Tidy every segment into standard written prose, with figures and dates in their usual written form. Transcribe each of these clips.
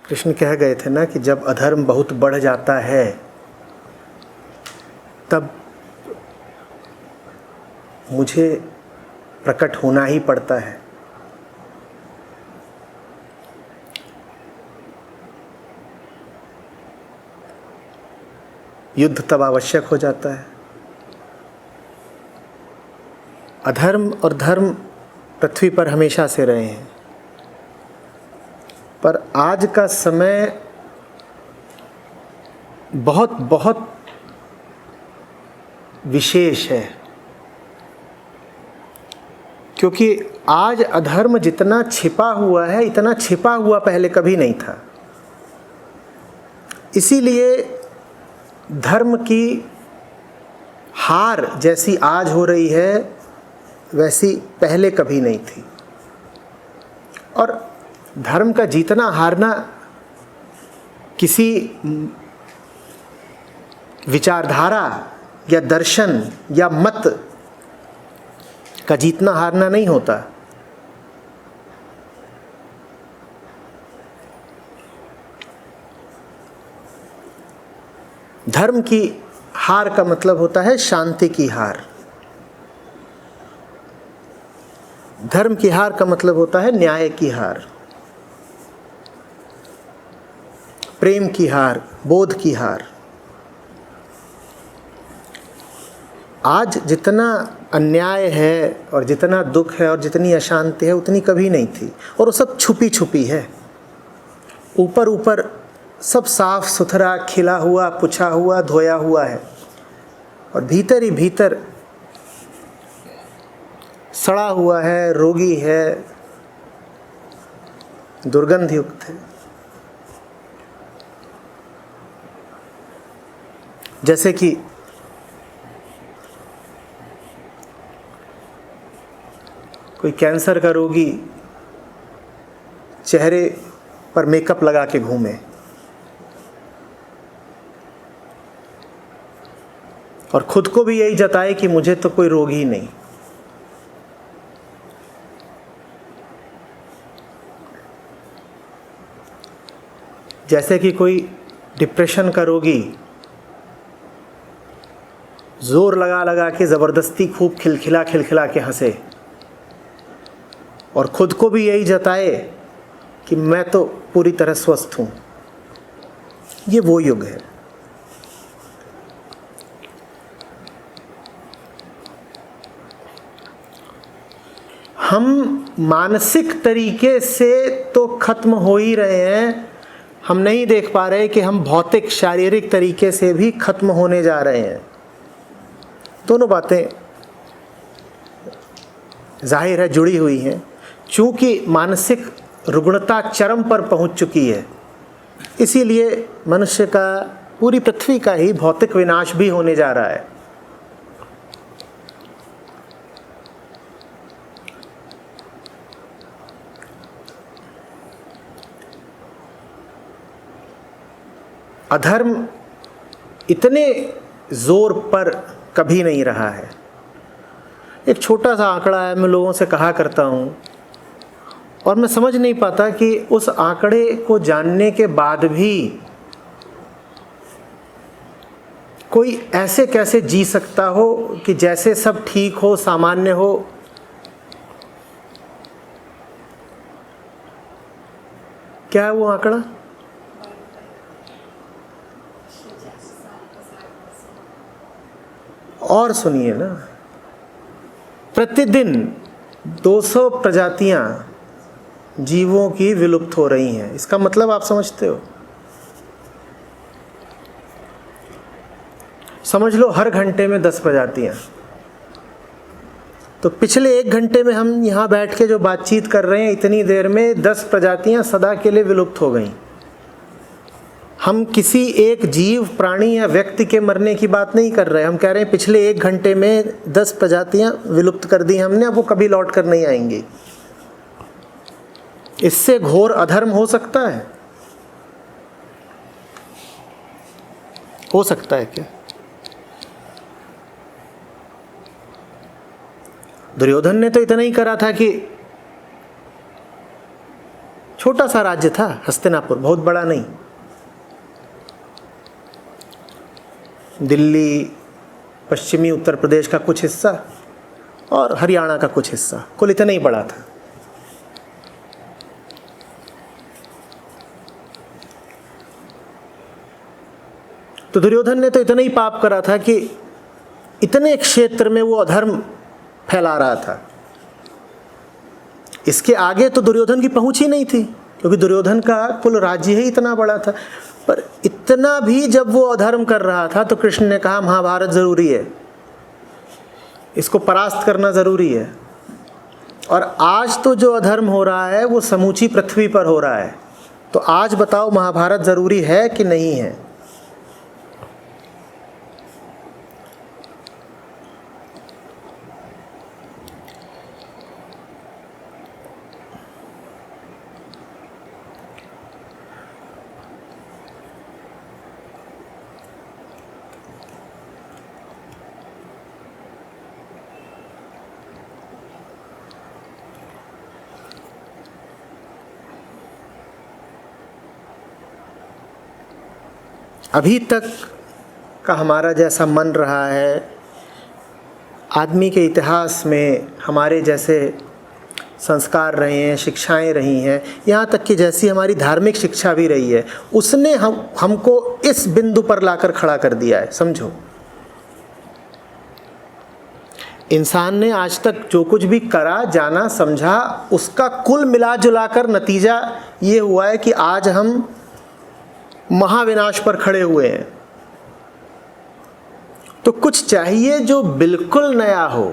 कृष्ण कह गए थे ना कि जब अधर्म बहुत बढ़ जाता है तब मुझे प्रकट होना ही पड़ता है। युद्ध तब आवश्यक हो जाता है। अधर्म और धर्म पृथ्वी पर हमेशा से रहे हैं, पर आज का समय बहुत बहुत विशेष है, क्योंकि आज अधर्म जितना छिपा हुआ है, इतना छिपा हुआ पहले कभी नहीं था। इसीलिए धर्म की हार जैसी आज हो रही है वैसी पहले कभी नहीं थी। और धर्म का जीतना हारना किसी विचारधारा या दर्शन या मत का जीतना हारना नहीं होता। धर्म की हार का मतलब होता है शांति की हार। धर्म की हार का मतलब होता है न्याय की हार, प्रेम की हार, बोध की हार। आज जितना अन्याय है और जितना दुख है और जितनी अशांति है उतनी कभी नहीं थी, और वो सब छुपी छुपी है। ऊपर ऊपर सब साफ सुथरा, खिला हुआ, पुछा हुआ, धोया हुआ है, और भीतर ही भीतर सड़ा हुआ है, रोगी है, दुर्गंध युक्त है। जैसे कि कोई कैंसर का रोगी चेहरे पर मेकअप लगा के घूमे और खुद को भी यही जताए कि मुझे तो कोई रोग ही नहीं। जैसे कि कोई डिप्रेशन का रोगी जोर लगा लगा के ज़बरदस्ती खूब खिलखिला खिलखिला के हंसे और खुद को भी यही जताए कि मैं तो पूरी तरह स्वस्थ हूँ। ये वो युग है। हम मानसिक तरीके से तो खत्म हो ही रहे हैं, हम नहीं देख पा रहे कि हम भौतिक शारीरिक तरीके से भी खत्म होने जा रहे हैं। दोनों बातें जाहिर है जुड़ी हुई हैं। चूँकि मानसिक रुग्णता चरम पर पहुंच चुकी है, इसीलिए मनुष्य का, पूरी पृथ्वी का ही भौतिक विनाश भी होने जा रहा है। अधर्म इतने जोर पर कभी नहीं रहा है। एक छोटा सा आंकड़ा है, मैं लोगों से कहा करता हूँ, और मैं समझ नहीं पाता कि उस आंकड़े को जानने के बाद भी कोई ऐसे कैसे जी सकता हो कि जैसे सब ठीक हो, सामान्य हो। क्या है वो आंकड़ा? और सुनिए ना, प्रतिदिन 200 प्रजातियां जीवों की विलुप्त हो रही हैं। इसका मतलब आप समझते हो? समझ लो हर घंटे में 10 प्रजातियां। तो पिछले 1 घंटे में हम यहाँ बैठ के जो बातचीत कर रहे हैं, इतनी देर में 10 प्रजातियां सदा के लिए विलुप्त हो गई। हम किसी एक जीव, प्राणी या व्यक्ति के मरने की बात नहीं कर रहे। हम कह रहे हैं पिछले 1 घंटे में 10 प्रजातियां विलुप्त कर दी हमने, अब वो कभी लौट कर नहीं आएंगी। इससे घोर अधर्म हो सकता है? हो सकता है क्या? दुर्योधन ने तो इतना ही करा था कि छोटा सा राज्य था हस्तिनापुर, बहुत बड़ा नहीं। दिल्ली, पश्चिमी उत्तर प्रदेश का कुछ हिस्सा और हरियाणा का कुछ हिस्सा, कुल इतना ही बड़ा था। तो दुर्योधन ने तो इतना ही पाप करा था कि इतने क्षेत्र में वो अधर्म फैला रहा था। इसके आगे तो दुर्योधन की पहुंच ही नहीं थी, क्योंकि दुर्योधन का कुल राज्य ही इतना बड़ा था। पर इतना भी जब वो अधर्म कर रहा था तो कृष्ण ने कहा महाभारत जरूरी है, इसको परास्त करना जरूरी है। और आज तो जो अधर्म हो रहा है वो समूची पृथ्वी पर हो रहा है। तो आज बताओ महाभारत जरूरी है कि नहीं है? अभी तक का हमारा जैसा मन रहा है, आदमी के इतिहास में हमारे जैसे संस्कार रहे हैं, शिक्षाएं रही हैं, यहाँ तक कि जैसी हमारी धार्मिक शिक्षा भी रही है, उसने हमको इस बिंदु पर लाकर खड़ा कर दिया है। समझो, इंसान ने आज तक जो कुछ भी करा, जाना, समझा, उसका कुल मिला जुलाकर नतीजा ये हुआ है कि आज हम महाविनाश पर खड़े हुए हैं। तो कुछ चाहिए जो बिल्कुल नया हो,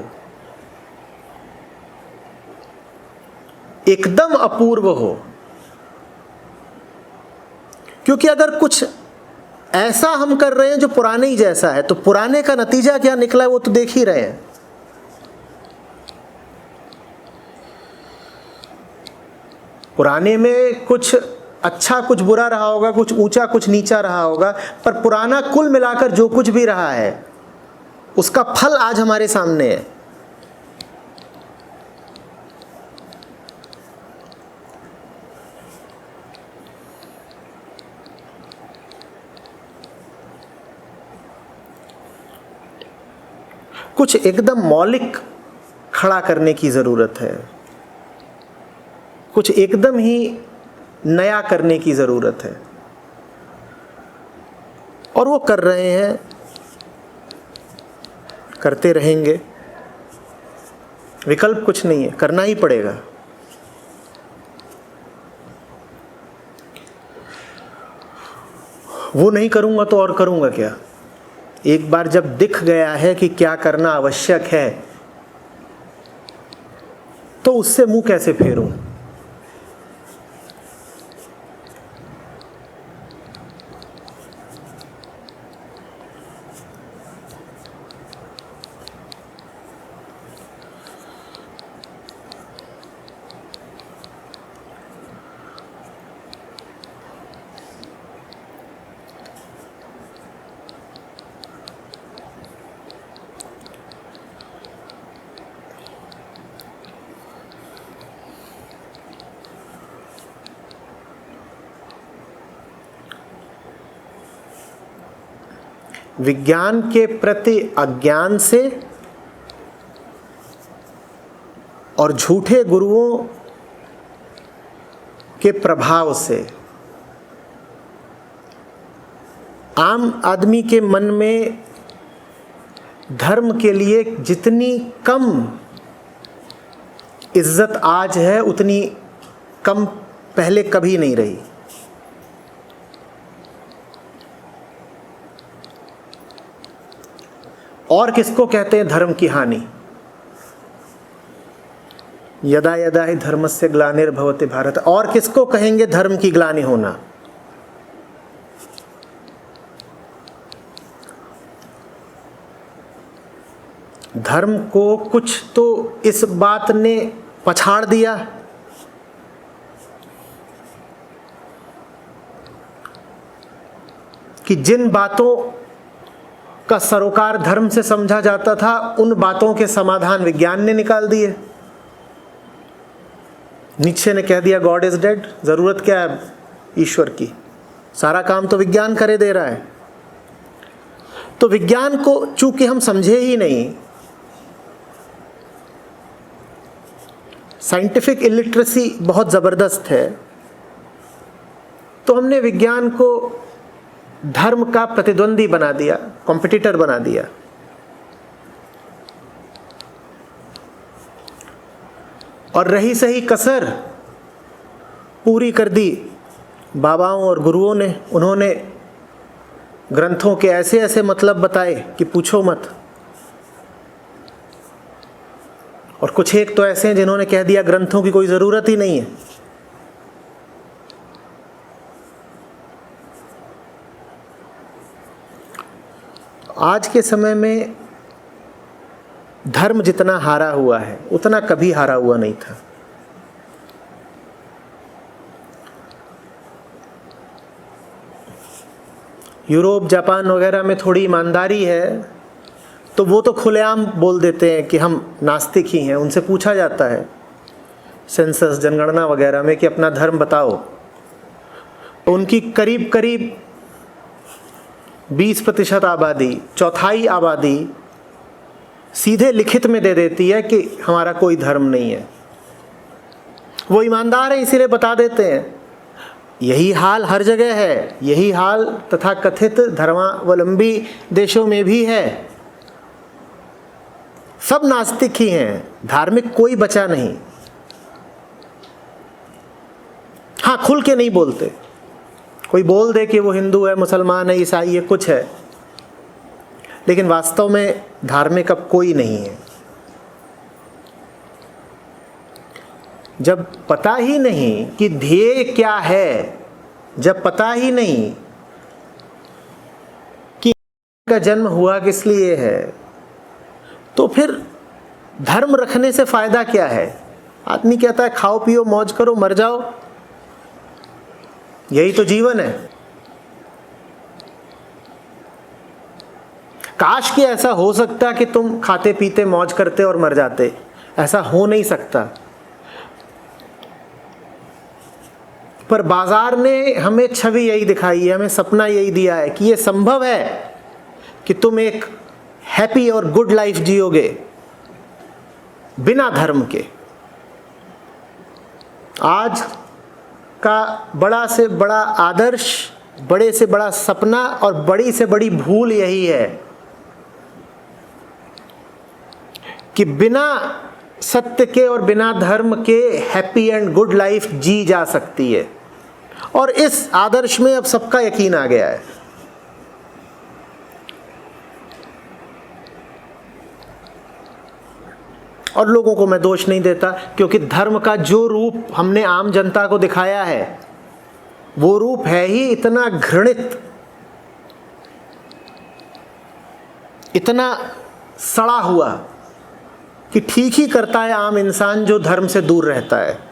एकदम अपूर्व हो। क्योंकि अगर कुछ ऐसा हम कर रहे हैं जो पुराने ही जैसा है, तो पुराने का नतीजा क्या निकला है वो तो देख ही रहे हैं। पुराने में कुछ अच्छा कुछ बुरा रहा होगा, कुछ ऊंचा कुछ नीचा रहा होगा, पर पुराना कुल मिलाकर जो कुछ भी रहा है उसका फल आज हमारे सामने है। कुछ एकदम मौलिक खड़ा करने की जरूरत है, कुछ एकदम ही नया करने की ज़रूरत है, और वो कर रहे हैं, करते रहेंगे। विकल्प कुछ नहीं है, करना ही पड़ेगा। वो नहीं करूँगा तो और करूँगा क्या? एक बार जब दिख गया है कि क्या करना आवश्यक है, तो उससे मुंह कैसे फेरूं? विज्ञान के प्रति अज्ञान से और झूठे गुरुओं के प्रभाव से आम आदमी के मन में धर्म के लिए जितनी कम इज्जत आज है, उतनी कम पहले कभी नहीं रही। और किसको कहते हैं धर्म की हानि? यदा यदा ही धर्मस्य ग्लानिर्भवति भारत। और किसको कहेंगे धर्म की ग्लानि होना? धर्म को कुछ तो इस बात ने पछाड़ दिया कि जिन बातों का सरोकार धर्म से समझा जाता था, उन बातों के समाधान विज्ञान ने निकाल दिए। नीचे ने कह दिया गॉड इज डेड, जरूरत क्या है ईश्वर की, सारा काम तो विज्ञान करे दे रहा है। तो विज्ञान को चूंकि हम समझे ही नहीं, साइंटिफिक इलिटरेसी बहुत ज़बरदस्त है, तो हमने विज्ञान को धर्म का प्रतिद्वंदी बना दिया, कॉम्पिटिटर बना दिया। और रही सही कसर पूरी कर दी बाबाओं और गुरुओं ने। उन्होंने ग्रंथों के ऐसे ऐसे मतलब बताए कि पूछो मत। और कुछ एक तो ऐसे हैं जिन्होंने कह दिया ग्रंथों की कोई ज़रूरत ही नहीं है। आज के समय में धर्म जितना हारा हुआ है उतना कभी हारा हुआ नहीं था। यूरोप जापान वगैरह में थोड़ी ईमानदारी है तो वो तो खुलेआम बोल देते हैं कि हम नास्तिक ही हैं। उनसे पूछा जाता है सेंसस जनगणना वगैरह में कि अपना धर्म बताओ, तो उनकी करीब करीब 20% आबादी, चौथाई आबादी सीधे लिखित में दे देती है कि हमारा कोई धर्म नहीं है। वो ईमानदार है इसीलिए बता देते हैं। यही हाल हर जगह है, यही हाल तथाकथित धर्मावलंबी देशों में भी है। सब नास्तिक ही हैं, धार्मिक कोई बचा नहीं। हाँ, खुल के नहीं बोलते। कोई बोल दे कि वो हिंदू है, मुसलमान है, ईसाई है, कुछ है, लेकिन वास्तव में धार्मिक अब कोई नहीं है। जब पता ही नहीं कि ध्येय क्या है, जब पता ही नहीं कि का जन्म हुआ किस लिए है, तो फिर धर्म रखने से फायदा क्या है? आदमी कहता है खाओ पियो मौज करो मर जाओ, यही तो जीवन है। काश कि ऐसा हो सकता कि तुम खाते पीते मौज करते और मर जाते। ऐसा हो नहीं सकता। पर बाजार ने हमें छवि यही दिखाई है, हमें सपना यही दिया है कि ये संभव है कि तुम एक हैप्पी और गुड लाइफ जियोगे बिना धर्म के। आज का बड़ा से बड़ा आदर्श, बड़े से बड़ा सपना और बड़ी से बड़ी भूल यही है कि बिना सत्य के और बिना धर्म के हैप्पी एंड गुड लाइफ जी जा सकती है। और इस आदर्श में अब सबका यकीन आ गया है। और लोगों को मैं दोष नहीं देता, क्योंकि धर्म का जो रूप हमने आम जनता को दिखाया है वो रूप है ही इतना घृणित, इतना सड़ा हुआ कि ठीक ही करता है आम इंसान जो धर्म से दूर रहता है।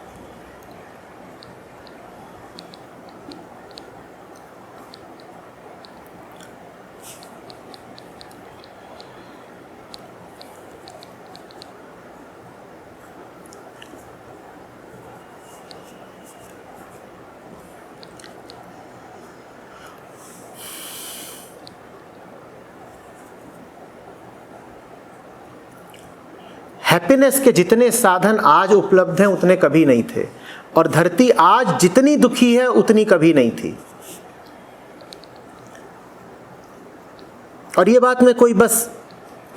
हैप्पीनेस के जितने साधन आज उपलब्ध हैं उतने कभी नहीं थे, और धरती आज जितनी दुखी है उतनी कभी नहीं थी। और ये बात मैं कोई बस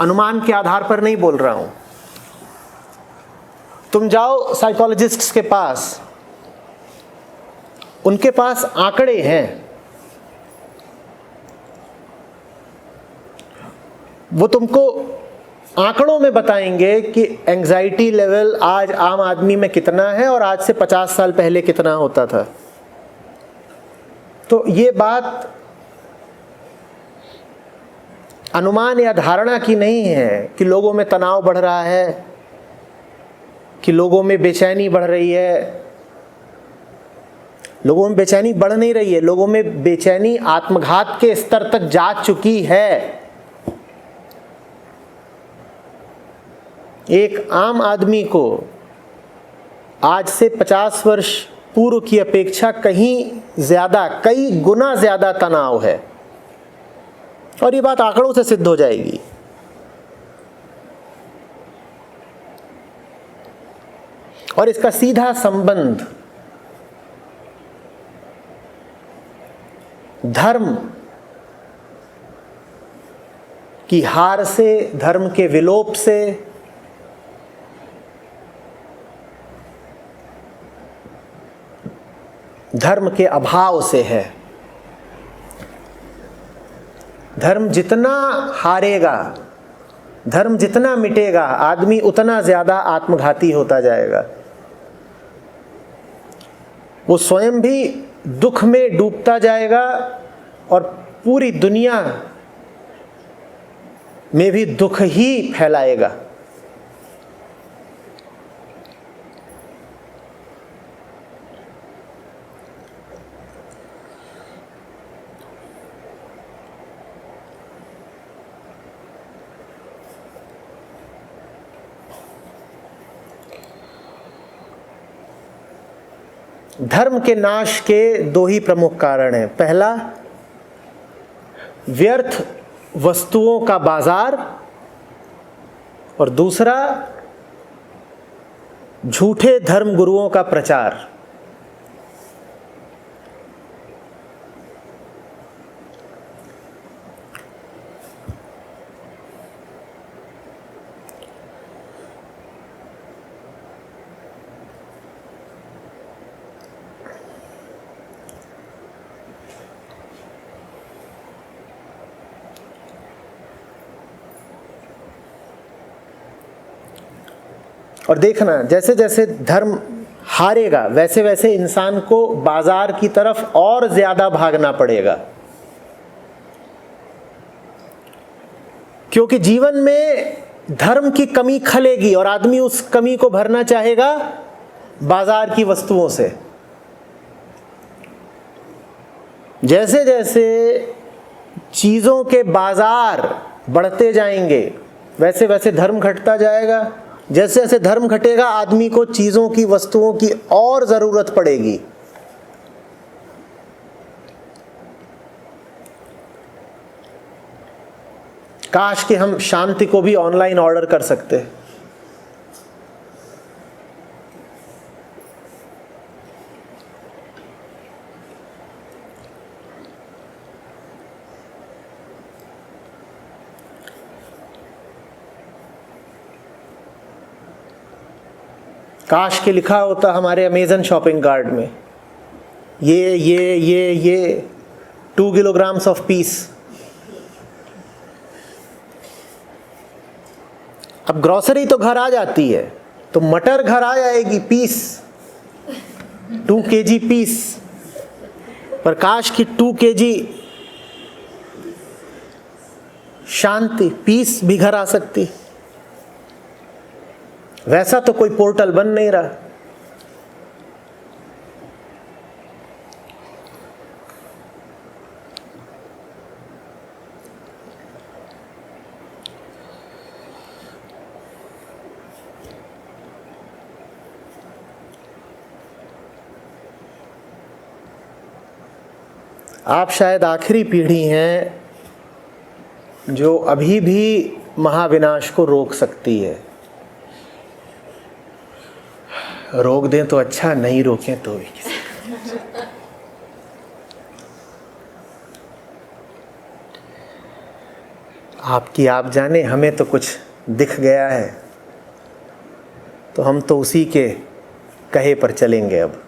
अनुमान के आधार पर नहीं बोल रहा हूं। तुम जाओ साइकोलॉजिस्ट्स के पास, उनके पास आंकड़े हैं, वो तुमको आंकड़ों में बताएंगे कि एंजाइटी लेवल आज आम आदमी में कितना है और आज से 50 साल पहले कितना होता था। तो ये बात अनुमान या धारणा की नहीं है कि लोगों में तनाव बढ़ रहा है, कि लोगों में बेचैनी बढ़ रही है। लोगों में बेचैनी बढ़ नहीं रही है, लोगों में बेचैनी आत्मघात के स्तर तक जा चुकी है। एक आम आदमी को आज से 50 वर्ष पूर्व की अपेक्षा कहीं ज़्यादा, कई गुना ज़्यादा तनाव है, और ये बात आंकड़ों से सिद्ध हो जाएगी। और इसका सीधा संबंध धर्म की हार से, धर्म के विलोप से, धर्म के अभाव से है। धर्म जितना हारेगा, धर्म जितना मिटेगा, आदमी उतना ज्यादा आत्मघाती होता जाएगा। वो स्वयं भी दुख में डूबता जाएगा और पूरी दुनिया में भी दुख ही फैलाएगा। धर्म के नाश के दो ही प्रमुख कारण हैं। पहला, व्यर्थ वस्तुओं का बाजार, और दूसरा, झूठे धर्म गुरुओं का प्रचार। और देखना, जैसे जैसे धर्म हारेगा वैसे वैसे इंसान को बाजार की तरफ और ज्यादा भागना पड़ेगा, क्योंकि जीवन में धर्म की कमी खलेगी और आदमी उस कमी को भरना चाहेगा बाजार की वस्तुओं से। जैसे जैसे चीजों के बाजार बढ़ते जाएंगे वैसे वैसे धर्म घटता जाएगा। जैसे जैसे धर्म घटेगा, आदमी को चीजों की, वस्तुओं की और जरूरत पड़ेगी। काश कि हम शांति को भी ऑनलाइन ऑर्डर कर सकते। काश के लिखा होता हमारे अमेजन शॉपिंग कार्ट में, ये 2 किलोग्राम्स ऑफ पीस। अब ग्रोसरी तो घर आ जाती है, तो मटर घर आ जाएगी पीस, 2 kg पीस। पर काश की 2 kg शांति पीस भी घर आ सकती। वैसा तो कोई पोर्टल बन नहीं रहा। आप शायद आखिरी पीढ़ी हैं जो अभी भी महाविनाश को रोक सकती है। रोक दें तो अच्छा, नहीं रोकें तो भी किसी। आपकी आप जाने, हमें तो कुछ दिख गया है तो हम तो उसी के कहे पर चलेंगे अब।